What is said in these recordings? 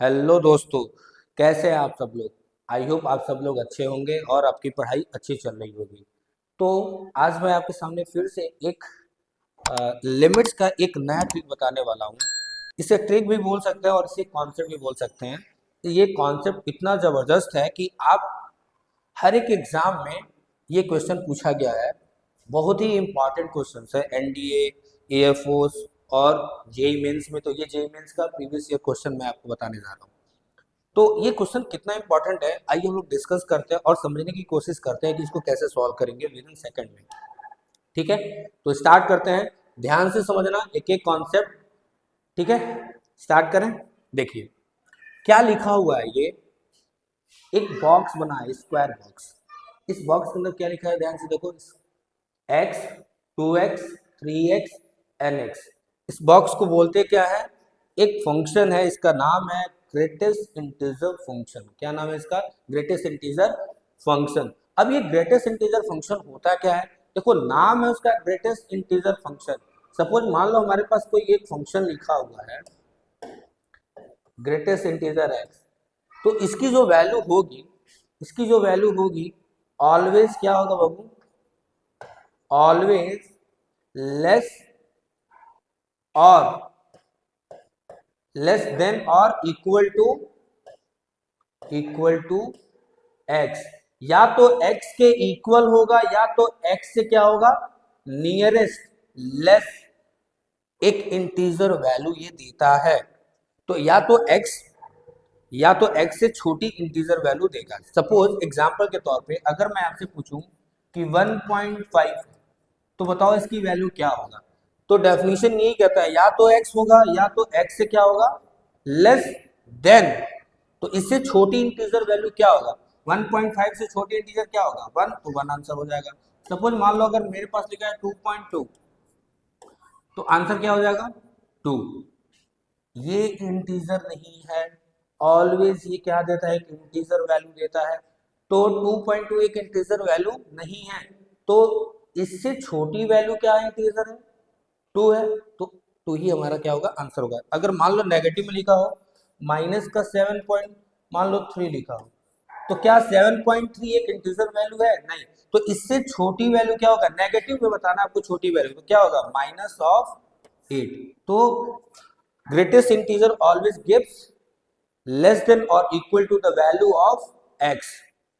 Hello दोस्तों, कैसे हैं आप सब लोग। आई होप आप सब लोग अच्छे होंगे और आपकी पढ़ाई अच्छी चल रही होगी। तो आज मैं आपके सामने फिर से एक लिमिट्स का एक नया ट्रिक बताने वाला हूँ। इसे ट्रिक भी बोल सकते हैं और इसे कॉन्सेप्ट भी बोल सकते हैं। तो ये कॉन्सेप्ट इतना ज़बरदस्त है कि आप हर एक एग्ज़ाम में ये क्वेश्चन पूछा गया है। बहुत ही इंपॉर्टेंट क्वेश्चन है एनडीए, एयरफोर्स और जेई मेंस में। तो ये जेई मेंस का प्रीवियस ईयर क्वेश्चन मैं आपको बताने जा रहा हूँ। तो ये क्वेश्चन कितना इंपॉर्टेंट है, आइए हम लोग डिस्कस करते हैं और समझने की कोशिश करते हैं कि इसको कैसे सॉल्व करेंगे विद इन सेकंड में। ठीक है, तो स्टार्ट करते हैं। ध्यान से समझना एक एक कॉन्सेप्ट। ठीक है, स्टार्ट करें। देखिए क्या लिखा हुआ है। ये एक बॉक्स बना है, स्क्वायर बॉक्स। इस बॉक्स के अंदर क्या लिखा है, ध्यान से देखो। X, 2x, 3x, nx। इस बॉक्स को बोलते क्या है, एक फंक्शन है। इसका नाम है ग्रेटेस्ट इंटीजर फंक्शन। क्या नाम है इसका? Greatest integer function. अब ये ग्रेटेस्ट इंटीजर फंक्शन होता क्या है, देखो नाम है उसका ग्रेटेस्ट इंटीजर फंक्शन। सपोज मान लो हमारे पास कोई एक फंक्शन लिखा हुआ है ग्रेटेस्ट इंटीजर एक्स। तो इसकी जो वैल्यू होगी, इसकी जो वैल्यू होगी ऑलवेज क्या होगा बाबू, ऑलवेज लेस और लेस देन और इक्वल टू एक्स। या तो एक्स के इक्वल होगा या तो एक्स से क्या होगा, नियरेस्ट लेस एक इंटीजर वैल्यू ये देता है। तो या तो x से छोटी इंटीजर वैल्यू देगा। सपोज एग्जांपल के तौर पे अगर मैं आपसे पूछूं कि 1.5, तो बताओ इसकी वैल्यू क्या होगा। तो डेफिनेशन यही कहता है या तो x होगा या तो x से क्या होगा, लेस देन। तो इससे छोटी इंटीजर वैल्यू क्या होगा, 1.5 से छोटी इंटीजर क्या होगा 1, तो 1 आंसर हो जाएगा। सपोज मान लो अगर मेरे पास लिखा है 2.2, तो आंसर क्या हो जाएगा 2। ये इंटीजर नहीं है, ऑलवेज ये क्या देता है, एक इंटीजर वैल्यू देता है। तो 2.2 एक इंटीजर वैल्यू नहीं है। तो इससे छोटी वैल्यू क्या है, इंटीजर है 2 है। तो 2 ही हमारा क्या होगा, आंसर होगा। अगर मान लो नेगेटिव में लिखा हो, माइनस का 7 पॉइंट मान लो 3 लिखा हो, तो क्या 7.3 एक इंटीजर वैल्यू है? नहीं। तो इससे छोटी वैल्यू क्या होगा, नेगेटिव में बताना आपको छोटी वैल्यू, तो क्या होगा -8। तो greatest integer always gives less than or equal to the value of x,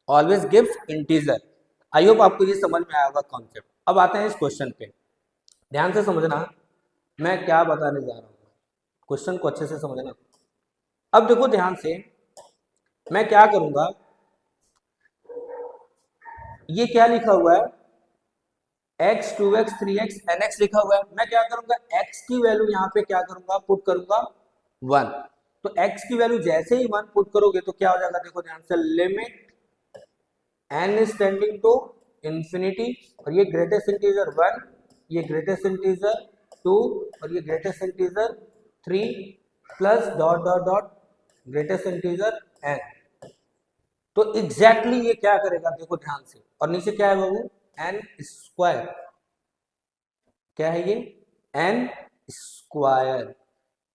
always gives integer। I hope आपको ये समझ में आया होगा कॉन्सेप्ट। अब आते हैं इस क्वेश्चन पे, ध्यान से समझना मैं क्या बताने जा रहा हूँ। क्वेश्चन को अच्छे से समझना। अब देखो ध्यान से, मैं क्या करूंगा, ये क्या लिखा हुआ है x, 2x, 3x, nx लिखा हुआ है। मैं क्या करूंगा, x की वैल्यू यहाँ पे क्या करूंगा, पुट करूंगा 1। तो x की वैल्यू जैसे ही 1 पुट करोगे तो क्या हो जाएगा, देखो ध्यान से, limit n is tending to infinity. और ये ग्रेटेस्ट इंटीजर 1, ये ग्रेटेस्ट इंटीजर 2 और ये greatest integer 3 plus dot dot dot greatest integer n। तो एग्जैक्टली ये क्या करेगा, देखो ध्यान से। और नीचे क्या है बाबू, एन स्क्वायर। क्या है ये, एन स्क्वायर।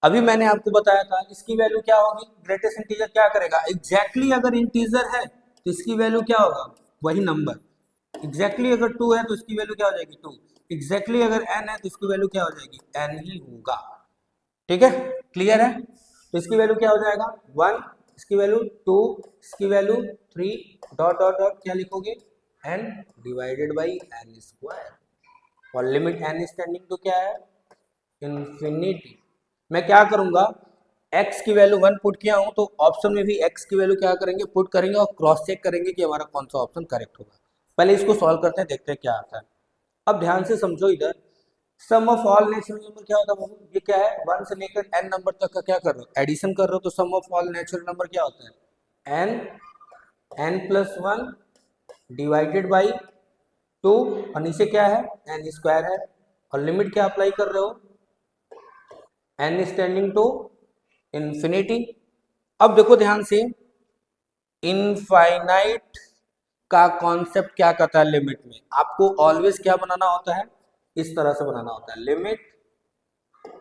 अभी मैंने आपको बताया था इसकी वैल्यू क्या होगी, ग्रेटेस्ट इंटीजर क्या करेगा, एग्जैक्टली अगर इंटीजर है तो इसकी वैल्यू क्या होगा, वही नंबर। एग्जैक्टली अगर 2 है तो इसकी वैल्यू क्या हो जाएगी 2। एग्जैक्टली अगर n है तो इसकी वैल्यू क्या हो जाएगी, n ही होगा। ठीक है, क्लियर है। तो इसकी वैल्यू क्या हो जाएगा 1, इसकी वैल्यू 2, इसकी वैल्यू 3, डॉट डॉट डॉट क्या लिखोगे, n divided by n square. और limit n is tending to क्या है, इंफिनिटी। मैं क्या करूंगा, x की वैल्यू 1 पुट किया हूं, तो ऑप्शन में भी x की वैल्यू क्या करेंगे, पुट करेंगे और क्रॉस चेक करेंगे कि हमारा कौन सा ऑप्शन करेक्ट होगा। पहले इसको सॉल्व करते हैं, देखते हैं क्या आता है। अब ध्यान से समझो इधर, सम ऑफ ऑल नेचुरल नंबर क्या होता है बाबू, ये क्या है 1 से लेकर n नंबर तक का क्या कर रहे हो, एडिशन कर रहे हो। तो सम ऑफ ऑल नेचुरल नंबर क्या होता है, n प्लस 1 डिवाइडेड बाई 2। और नीचे क्या है, n स्क्वायर है। और लिमिट क्या अप्लाई कर रहे हो, n is tending to infinity. अब देखो ध्यान से, इनफाइनाइट का कॉन्सेप्ट क्या कहता है, लिमिट में आपको ऑलवेज क्या बनाना होता है, इस तरह से बनाना होता है। लिमिट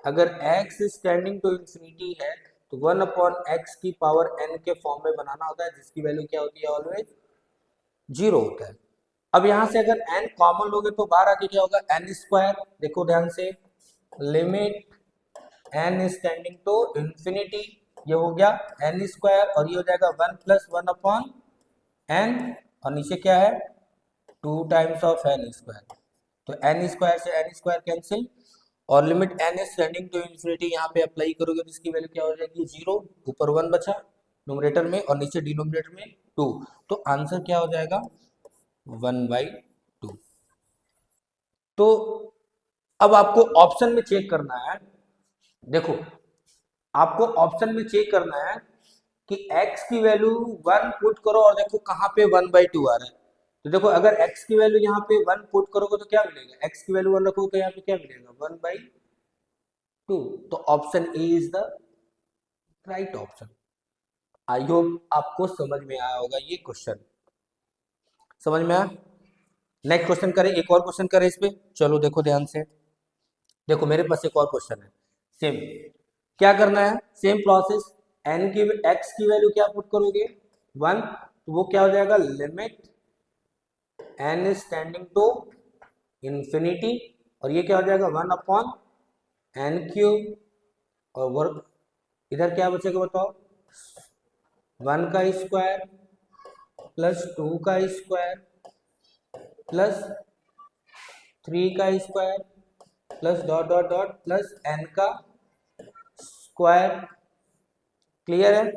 अगर x is tending to infinity है तो 1/x की पावर n के फॉर्म में बनाना होता है, जिसकी वैल्यू क्या होती है, ऑलवेज 0 होता है। अब यहां से अगर n कॉमन लोगे तो बाहर आके क्या होगा, n स्क्वायर। देखो ध्यान से, limit n is tending to infinity, ये हो गया n स्क्वायर, और ये हो जाएगा 1 + 1/n, और नीचे क्या है, 2 टाइम्स ऑफ n स्क्वायर। तो n स्क्वायर से n स्क्वायर कैंसिल, और limit n is tending to infinity यहाँ पे अप्लाई करोगे तो इसकी वैल्यू क्या हो जाएगी, 0। ऊपर 1 बचा न्यूमरेटर में और नीचे डिनोमिनेटर में 2, तो आंसर क्या हो जाएगा, 1/2। तो अब आपको ऑप्शन में चेक करना है। देखो आपको ऑप्शन में चेक करना है कि x की वैल्यू 1 पुट करो, और देखो कहाँ पे 1/2 आ रहा है। तो देखो अगर x की वैल्यू यहाँ पे 1 पुट करोगे तो क्या मिलेगा, x की वैल्यू 1 रखोगे तो यहाँ पे क्या मिलेगा, 1/2। तो option A is the right option. I hope आपको समझ में आया होगा ये क्वेश्चन, समझ में आया। नेक्स्ट क्वेश्चन करें, एक और क्वेश्चन करें इस पे। चलो देखो ध्यान से, देखो मेरे पास एक और क्वेश्चन है। सेम क्या करना है, सेम प्रोसेस, n की x की वैल्यू क्या पुट करोगे, 1, तो वो क्या हो जाएगा, limit n is tending to infinity, और ये क्या हो जाएगा, 1/n³, और वर्ग इधर क्या बचेगा बताओ, 1 का स्क्वायर प्लस 2 का स्क्वायर प्लस 3 का square plus dot dot dot plus n का स्क्वायर। क्लियर है।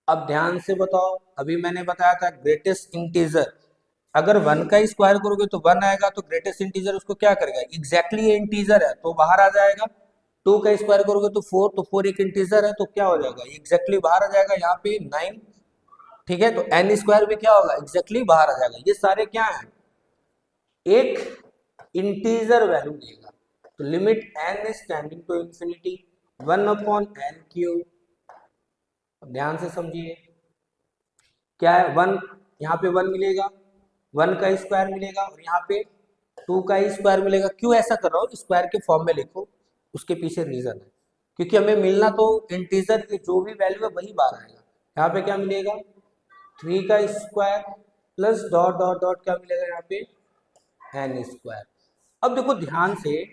अब ध्यान से बताओ, अभी मैंने बताया था ग्रेटेस्ट इंटीजर, अगर 1 का स्क्वायर करोगे तो 1 आएगा, तो ग्रेटेस्ट इंटीजर उसको क्या करेगा, एग्जैक्टली ये इंटीजर है तो बाहर आ जाएगा। 2 का स्क्वायर करोगे तो 4, तो 4 एक इंटीजर है तो क्या हो जाएगा, एग्जैक्टली बाहर आ जाएगा, यहाँ पे 9। ठीक है, तो n स्क्वायर भी क्या होगा, एग्जैक्टली बाहर आ जाएगा। ये सारे क्या है, एक इंटीजर वैल्यू देगा। तो limit n is tending to infinity 1/n³। ध्यान से समझिए, क्या है, 1 यहाँ पे 1 मिलेगा, 1 का स्क्वायर मिलेगा, और यहाँ पे 2 का स्क्वायर मिलेगा। क्यों ऐसा कर रहा हूँ, स्क्वायर के फॉर्म में लिखो, उसके पीछे रीजन है, क्योंकि हमें मिलना तो इंटीजर की जो भी वैल्यू है वही बाहर आएगा। यहाँ पे क्या मिलेगा, 3 का square plus dot dot dot क्या मिलेगा, यहाँ पे n स्क्वायर। अब देखो ध्यान से,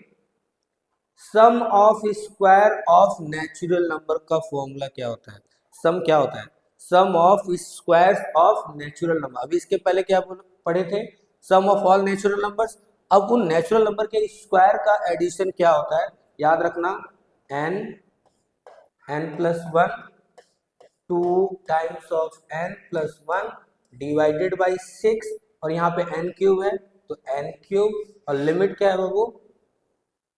sum of square of natural number का फॉर्मूला क्या होता है, सम क्या होता है, sum of square of natural number. अभी इसके पहले क्या पढ़े थे, sum of all natural numbers. अब उन नेचुरल नंबर के स्क्वायर का एडिशन क्या होता है, याद रखना, n+1 2 times of n+1 divided by 6, और यहाँ पे n³ है तो n³, और लिमिट क्या है वो,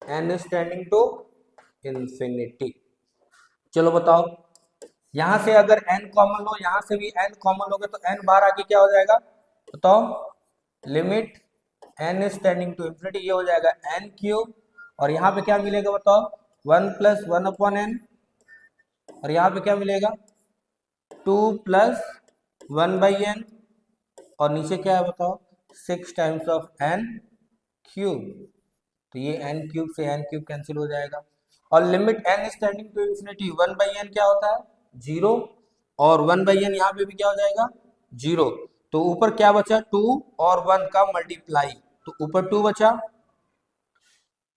n is tending to infinity. चलो बताओ, यहां से अगर n कॉमन लो, यहां से भी n कॉमन लोगे तो n बाहर आके क्या हो जाएगा बताओ, limit n is tending to infinity, ये हो जाएगा n³, और यहाँ पे क्या मिलेगा बताओ, 1 + 1/n, और यहाँ पे क्या मिलेगा, 2 + 1/n, और नीचे क्या है बताओ, 6 टाइम्स ऑफ n³। तो ये n³ से n³ कैंसिल हो जाएगा, और limit n is tending to infinity 1/n क्या होता है, 0, और 1/n यहाँ पे भी क्या हो जाएगा, 0। तो ऊपर क्या बचा, 2 और 1 का मल्टीप्लाई, तो ऊपर 2 बचा,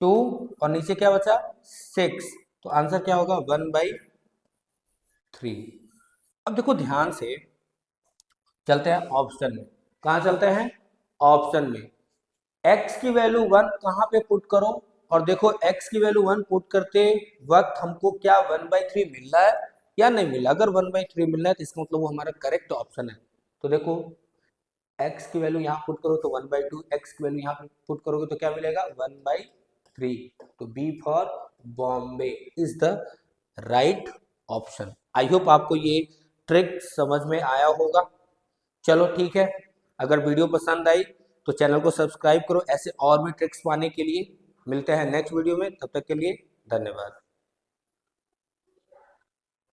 2, और नीचे क्या बचा, 6। तो आंसर क्या होगा, 1/3। अब देखो ध्यान से, चलते हैं ऑप्शन में। कहाँ चलते हैं, ऑप्शन में। x की वैल्यू 1 कहाँ पे पुट करो, और देखो x की वैल्यू 1 पुट करते वक्त हमको क्या 1/3 मिल रहा है या नहीं मिला। अगर 1/3 मिल रहा है तो इसका मतलब वो हमारा करेक्ट ऑप्शन है। तो देखो x की वैल्यू यहाँ पुट करो तो 1/2, x की वैल्यू यहाँ पुट करोगे तो क्या मिलेगा, 1/3। तो B for Bombay is the right option. I hope आपको ये ट्रिक समझ में आया होगा। चलो ठीक है, अगर वीडियो पसंद आई तो चैनल को सब्सक्राइब करो, ऐसे और भी ट्रिक्स पाने के लिए। मिलते हैं नेक्स्ट वीडियो में, तब तक के लिए धन्यवाद।